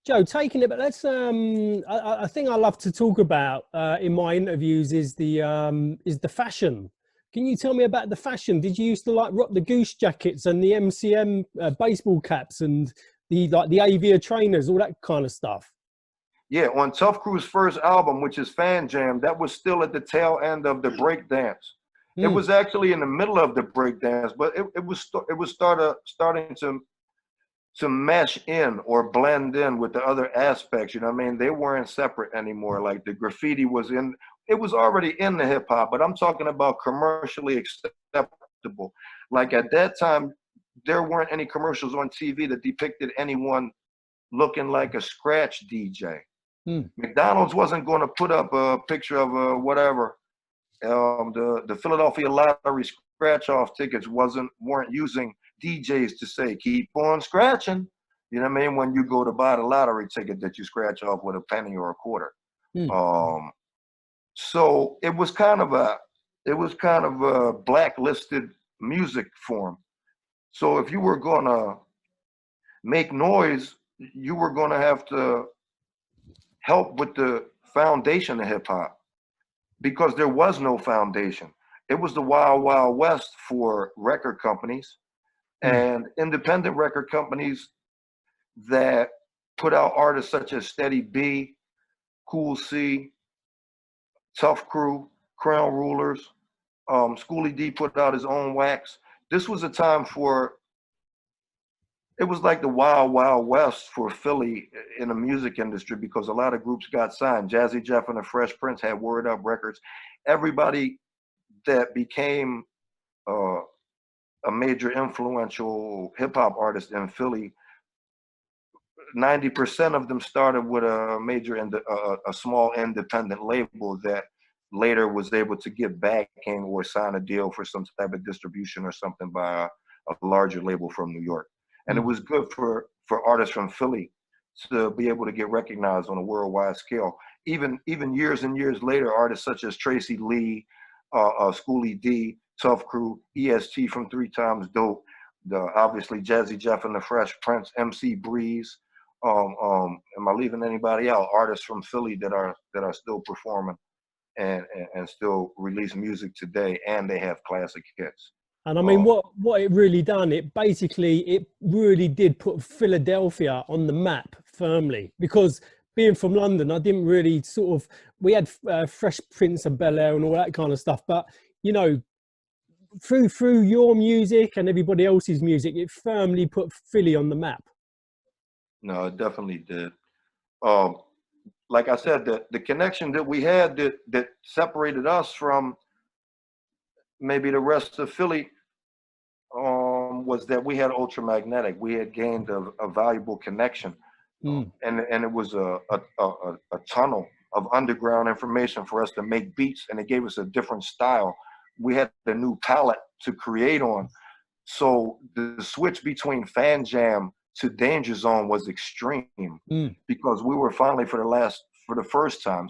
Joe, taking it, but let's I think I love to talk about in my interviews is the fashion. Can you tell me about the fashion? Did you used to like rock the goose jackets and the MCM baseball caps and the Avia trainers, all that kind of stuff? Yeah, on Tuff Crew's first album, which is Fan Jam, that was still at the tail end of the break dance. It was actually in the middle of the break dance, but it was starting to mesh in or blend in with the other aspects. You know what I mean? They weren't separate anymore. Like the graffiti it was already in the hip hop, but I'm talking about commercially acceptable. Like at that time, there weren't any commercials on TV that depicted anyone looking like a scratch DJ. McDonald's wasn't going to put up a picture of whatever. The Philadelphia Lottery scratch-off tickets weren't using DJs to say, keep on scratching. You know what I mean? When you go to buy the lottery ticket that you scratch off with a penny or a quarter. So it was kind of a blacklisted music form. So if you were gonna make noise, you were gonna have to help with the foundation of hip hop, because there was no foundation. It was the wild, wild west for record companies and independent record companies that put out artists such as Steady B, Cool C, Tuff Crew, Crown Rulers. Schoolie D put out his own wax. This was a time it was like the wild, wild west for Philly in the music industry, because a lot of groups got signed. Jazzy Jeff and the Fresh Prince had Word Up Records. Everybody that became a major influential hip hop artist in Philly, 90% of them started with a small independent label that later was able to get backing or sign a deal for some type of distribution or something by a larger label from New York. And it was good for artists from Philly to be able to get recognized on a worldwide scale. Even years and years later, artists such as Tracy Lee, Schoolie D, Tuff Crew, EST from 3 Times Dope, obviously Jazzy Jeff and the Fresh Prince, MC Breeze. Am I leaving anybody out? Artists from Philly that are still performing and still release music today, and they have classic hits. And I mean, what it really done, it really did put Philadelphia on the map firmly, because being from London, I didn't really we had Fresh Prince and Bel Air and all that kind of stuff. But, you know, through your music and everybody else's music, it firmly put Philly on the map. No, it definitely did. Like I said, the connection that we had that separated us from maybe the rest of Philly was that we had Ultramagnetic. We had gained a valuable connection, and it was a tunnel of underground information for us to make beats, and it gave us a different style. We had a new palette to create on. So the switch between Fan Jam to Danger Zone was extreme, because we were finally for the first time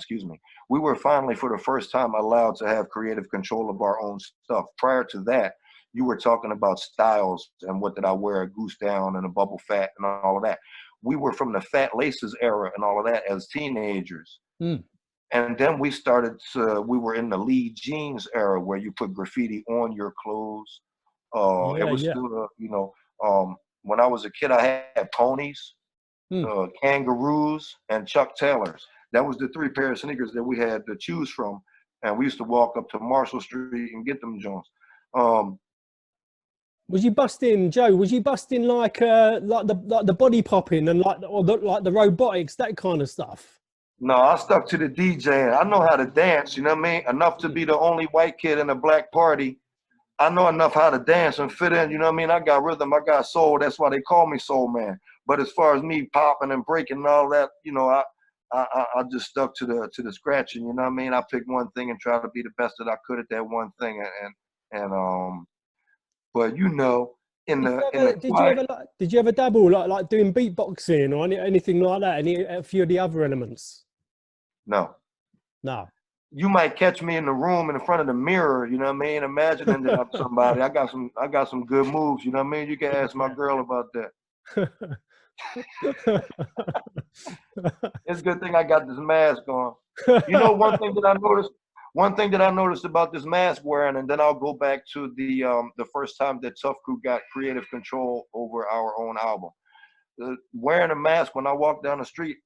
allowed to have creative control of our own stuff. Prior to that, you were talking about styles and what did I wear, a goose down and a bubble fat and all of that. We were from the Fat Laces era and all of that as teenagers. And then we were in the Lee Jeans era where you put graffiti on your clothes. It was still, when I was a kid, I had ponies, kangaroos, and Chuck Taylors. That was the 3 pair of sneakers that we had to choose from. And we used to walk up to Marshall Street and get them Jones. Was you busting, Joe? Was you busting like the body popping and like the robotics, that kind of stuff? No, I stuck to the DJing. I know how to dance, you know what I mean? Enough to be the only white kid in a black party. I know enough how to dance and fit in, you know what I mean? I got rhythm, I got soul. That's why they call me Soul Man. But as far as me popping and breaking and all that, you know, I just stuck to the scratching, you know what I mean? I picked one thing and tried to be the best that I could at that one thing. But you know, did you ever dabble like doing beatboxing or anything like that? A few of the other elements? No. No. You might catch me in the room in front of the mirror, you know what I mean? Imagining that I'm somebody. I got some good moves, you know what I mean? You can ask my girl about that. It's a good thing I got this mask on. You know, one thing that I noticed about this mask wearing, and then I'll go back to the first time that Tuff Crew got creative control over our own album. Wearing a mask when I walk down the street,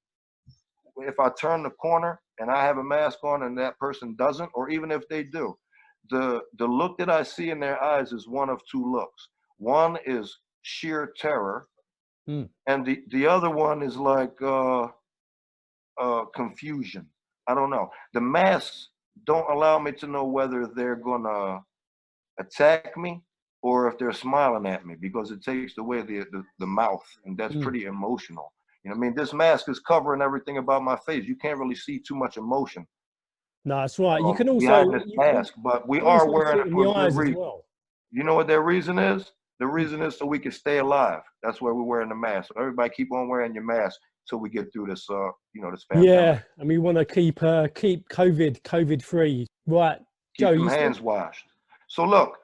if I turn the corner and I have a mask on and that person doesn't, or even if they do, the look that I see in their eyes is one of 2 looks. One is sheer terror, and the other one is like confusion. I don't know. The masks don't allow me to know whether they're gonna attack me or if they're smiling at me, because it takes away the mouth, and that's pretty emotional. You know what I mean? This mask is covering everything about my face. You can't really see too much emotion. No, that's right. You can also behind this mask, but we are wearing it for a good reason. Well. You know what their reason is? The reason is so we can stay alive. That's why we're wearing the mask. So everybody keep on wearing your mask till we get through this, this pandemic. Yeah, and we want to keep COVID free, right? Keep Joe, them hands washed. So look,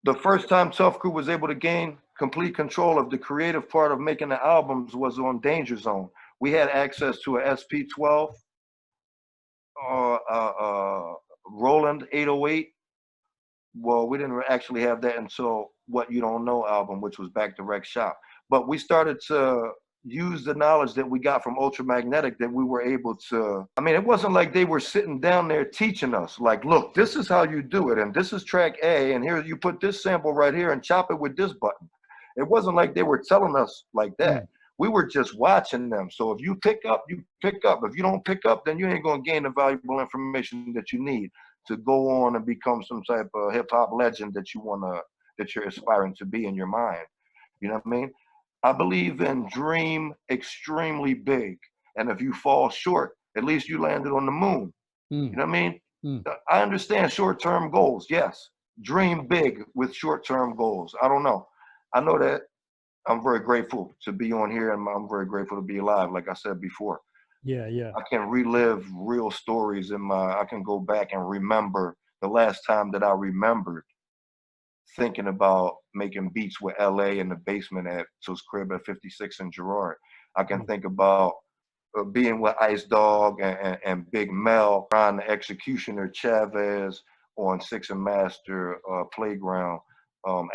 the first time Tuff Crew was able to gain complete control of the creative part of making the albums was on Danger Zone. We had access to a SP12, Roland 808. Well, we didn't actually have that until What You Don't Know album, which was Back to Rec Shop. But we started to use the knowledge that we got from Ultramagnetic, that we were able to, I mean, it wasn't like they were sitting down there teaching us, like, look, this is how you do it, and this is track A, and here you put this sample right here and chop it with this button. It wasn't like they were telling us like that. We were just watching them. So if you pick up, you pick up. If you don't pick up, then you ain't gonna gain the valuable information that you need to go on and become some type of hip hop legend that you're aspiring to be in your mind. You know what I mean? I believe in dream extremely big. And if you fall short, at least you landed on the moon. You know what I mean? I understand short-term goals. Yes. Dream big with short-term goals. I don't know. I know that I'm very grateful to be on here, and I'm very grateful to be alive, like I said before. Yeah. I can relive real stories I can go back and remember the last time that I remembered thinking about making beats with LA in the basement at his crib at 56 and Girard. I can think about being with Ice Dog and Big Mel, Ron the Executioner Chavez on Six and Master Playground,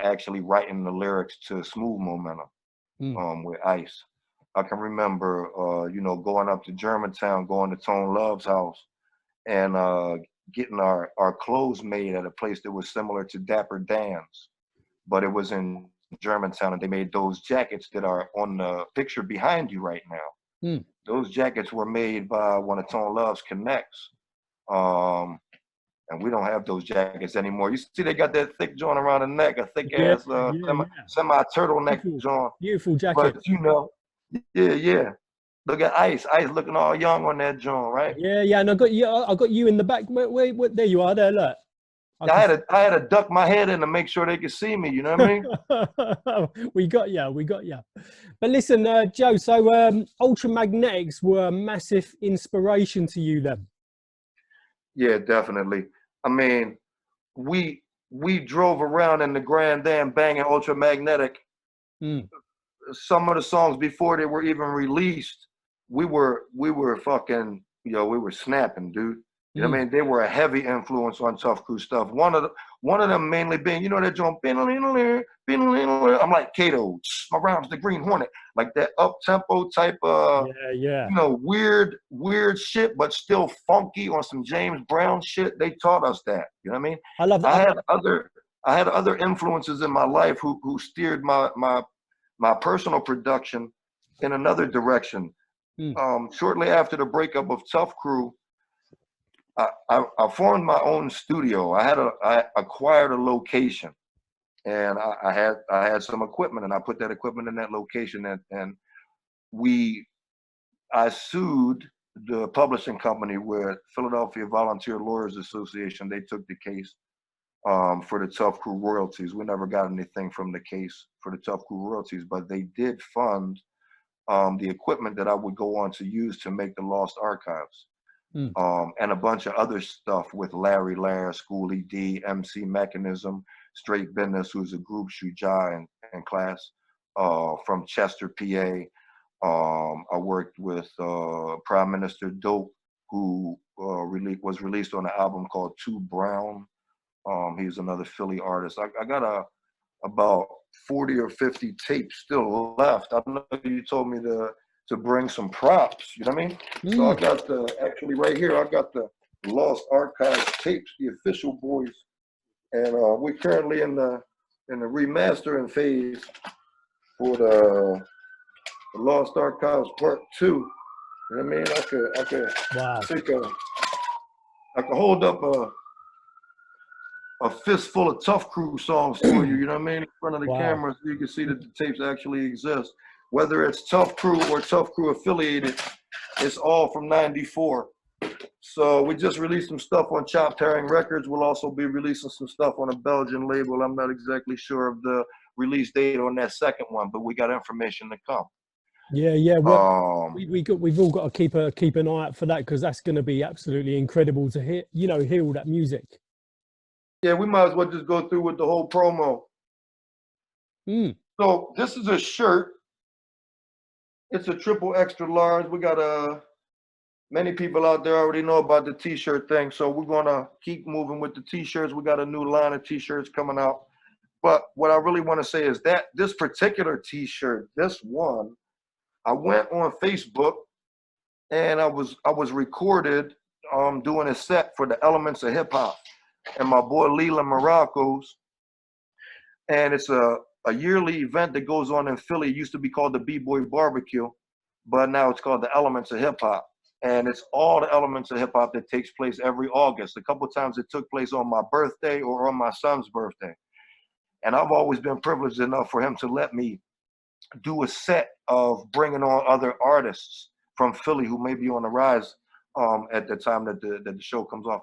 actually writing the lyrics to Smooth Momentum with Ice. I can remember, going up to Germantown, going to Tone Love's house, and getting our clothes made at a place that was similar to Dapper Dan's, but it was in Germantown, and they made those jackets that are on the picture behind you right now. Those jackets were made by one of Tone Love's connects. And we don't have those jackets anymore. You see, they got that thick joint around the neck, a thick ass semi-turtleneck joint. Beautiful jacket. But yeah. Look at Ice looking all young on that joint, right? Yeah, and I got you in the back. Wait, there you are. There, look. I had to duck my head in to make sure they could see me. You know what I mean? we got you. But listen, Joe. So Ultramagnetics were a massive inspiration to you, then. Yeah, definitely. I mean, we drove around in the Grand Am banging Ultramagnetic. Some of the songs before they were even released, we were fucking, we were snapping, dude. You know what I mean? They were a heavy influence on Tuff Crew stuff. One of them mainly being, you know, that joint, I'm like Kato, my rhymes, the Green Hornet, like that up tempo type yeah. you know, weird shit, but still funky on some James Brown shit. They taught us that. You know what I mean? I love that. I had other influences in my life who steered my personal production in another direction. Shortly after the breakup of Tuff Crew, I formed my own studio. I acquired a location, and I had some equipment, and I put that equipment in that location, and I sued the publishing company with Philadelphia Volunteer Lawyers Association. They took the case for the Tuff Crew royalties. We never got anything from the case for the Tuff Crew royalties, but they did fund the equipment that I would go on to use to make the Lost Archives. And a bunch of other stuff with Larry Lair, Schoolie D, MC Mechanism, Straight Business, who's a group Shujai in class from Chester, PA. I worked with Prime Minister Dope, who was released on an album called Too Brown. He's another Philly artist. I got about 40 or 50 tapes still left. I know you told me to bring some props, you know what I mean? So I got actually right here, I got the Lost Archives tapes, the official boys. And we're currently in the remastering phase for the Lost Archives Part 2. You know what I mean? I could I could hold up a fistful of Tuff Crew songs for you, you know what I mean? In front of the camera so you can see that the tapes actually exist. Whether it's Tuff Crew or Tuff Crew affiliated, it's all from '94. So we just released some stuff on Chopped Herring Records. We'll also be releasing some stuff on a Belgian label. I'm not exactly sure of the release date on that second one, but we got information to come. Yeah. Well, we've all got to keep an eye out for that, because that's going to be absolutely incredible to hear all that music. Yeah, we might as well just go through with the whole promo. So this is a shirt. It's a triple extra large. We got many people out there already know about the t-shirt thing, so we're gonna keep moving with the t-shirts. We got a new line of t-shirts coming out. But what I really want to say is that this particular t-shirt, this one, I went on Facebook and I was recorded doing a set for the Elements of Hip Hop and my boy Leland Morocco's. And it's a yearly event that goes on in Philly. It used to be called the B-Boy Barbecue, but now it's called the Elements of Hip Hop. And it's all the elements of hip hop that takes place every August. A couple of times it took place on my birthday or on my son's birthday. And I've always been privileged enough for him to let me do a set of bringing on other artists from Philly who may be on the rise at the time that the show comes off.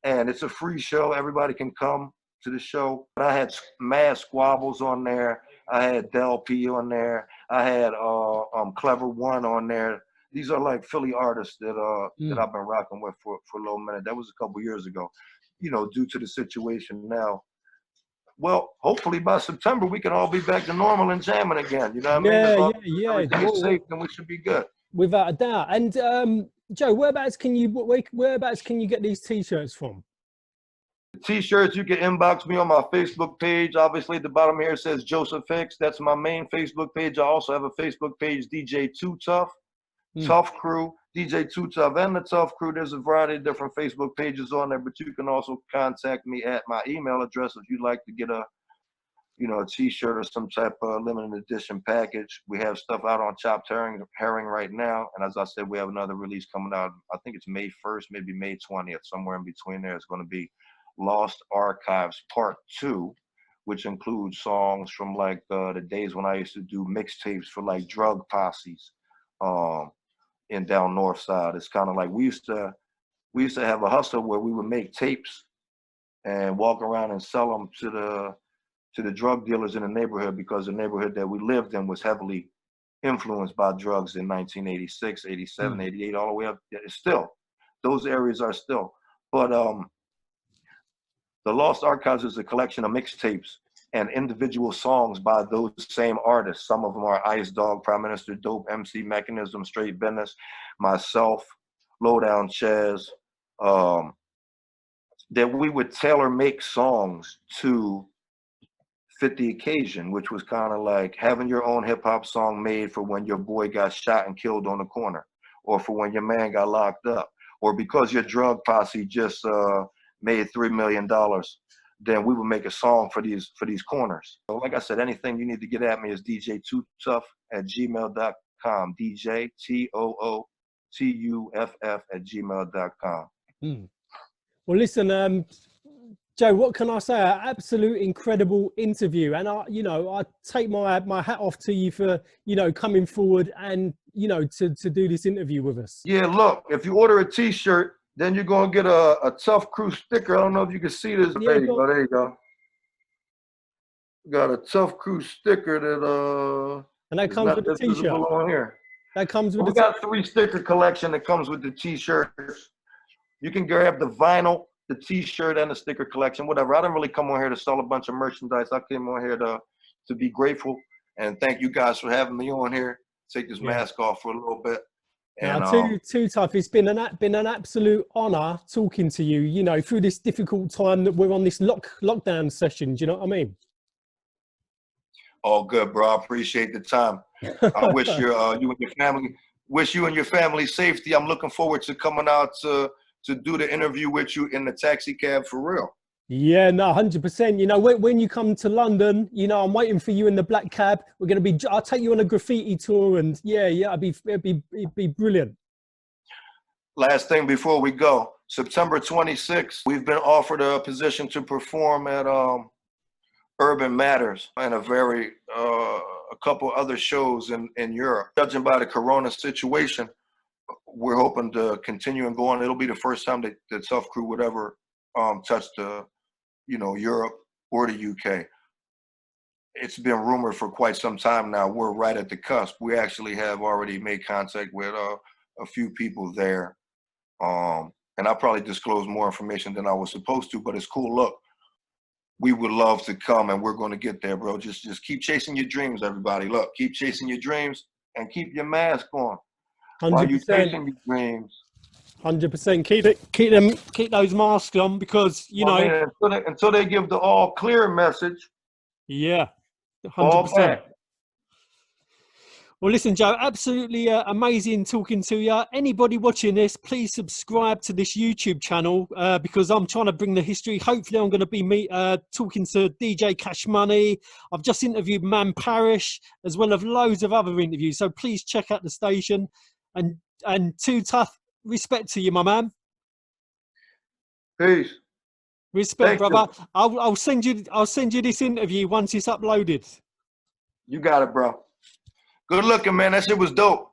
And it's a free show. Everybody can come to the show. And I had Mad Squabbles on there. I had Del P on there. I had Clever One on there. These are like Philly artists that I've been rocking with for a little minute. That was a couple years ago, you know, due to the situation now. Well, hopefully by September we can all be back to normal and jamming again. You know what I mean? Yeah. Everything's safe, then we should be good. Without a doubt. And Joe, whereabouts can you get these t-shirts from? T-shirts, you can inbox me on my Facebook page. Obviously, at the bottom here it says Joseph Hicks. That's my main Facebook page. I also have a Facebook page, DJ Too Tuff, Tuff Crew, DJ Too Tuff, and the Tuff Crew. There's a variety of different Facebook pages on there, but you can also contact me at my email address if you'd like to get a t-shirt or some type of limited edition package. We have stuff out on Chopped Herring right now, and as I said, we have another release coming out. I think it's May 1st, maybe May 20th, somewhere in between there. It's going to be Lost Archives Part 2, which includes songs from like the days when I used to do mixtapes for like drug posses in down north side. It's kind of like we used to have a hustle where we would make tapes and walk around and sell them to the drug dealers in the neighborhood, because the neighborhood that we lived in was heavily influenced by drugs in 1986, 87, 88, all the way up. Still, those areas are still. But the Lost Archives is a collection of mixtapes and individual songs by those same artists. Some of them are Ice Dog, Prime Minister Dope, MC Mechanism, Straight Business, myself, Lowdown Chaz, that we would tailor make songs to fit the occasion, which was kind of like having your own hip hop song made for when your boy got shot and killed on the corner, or for when your man got locked up, or because your drug posse just made $3 million, then we would make a song for these corners. So like I said, anything you need to get at me is dj2tuff@gmail.com, dj2tuff@gmail.com. Well, listen, Joe, what can I say? An absolute incredible interview, and I take my hat off to you for coming forward and to do this interview with us. Yeah, look, if you order a T-shirt, then you're gonna get a Tuff Crew sticker. I don't know if you can see this. Yeah, there you go. There you go. Got a Tuff Crew sticker that and that comes with the T-shirt. On here. That comes with. We got 3 sticker collection that comes with the T-shirts. You can grab the vinyl, the T-shirt, and the sticker collection, whatever. I didn't really come on here to sell a bunch of merchandise. I came on here to be grateful and thank you guys for having me on here. Take this mask off for a little bit. And too tough. It's been an absolute honor talking to you. Through this difficult time that we're on this lockdown session. Do you know what I mean? All good, bro. I appreciate the time. I wish you and your family safety. I'm looking forward to coming out to do the interview with you in the taxi cab for real. Yeah, no, 100%. When you come to London, I'm waiting for you in the black cab. I'll take you on a graffiti tour, and it'd be brilliant. Last thing before we go, September 26th, we've been offered a position to perform at Urban Matters and a couple other shows in Europe. Judging by the Corona situation, we're hoping to continue and go on. It'll be the first time that the Tuff Crew would ever touch Europe or the UK. It's been rumored for quite some time now. We're right at the cusp. We actually have already made contact with a few people there. And I probably disclosed more information than I was supposed to, but it's cool. Look, we would love to come, and we're going to get there, bro. Just keep chasing your dreams, everybody. Look, keep chasing your dreams and keep your mask on. 100%. While you chasing your dreams. 100%. Keep those masks on, because until they give the all clear message. Yeah, 100%. Well, listen, Joe, absolutely amazing talking to you. Anybody watching this, please subscribe to this YouTube channel because I'm trying to bring the history. Hopefully, I'm going to be talking to DJ Cash Money. I've just interviewed Man Parish, as well as loads of other interviews. So please check out the station. And Too Tough, respect to you, my man. Peace. Respect, brother. I'll send you this interview once it's uploaded. You got it, bro. Good looking, man. That shit was dope.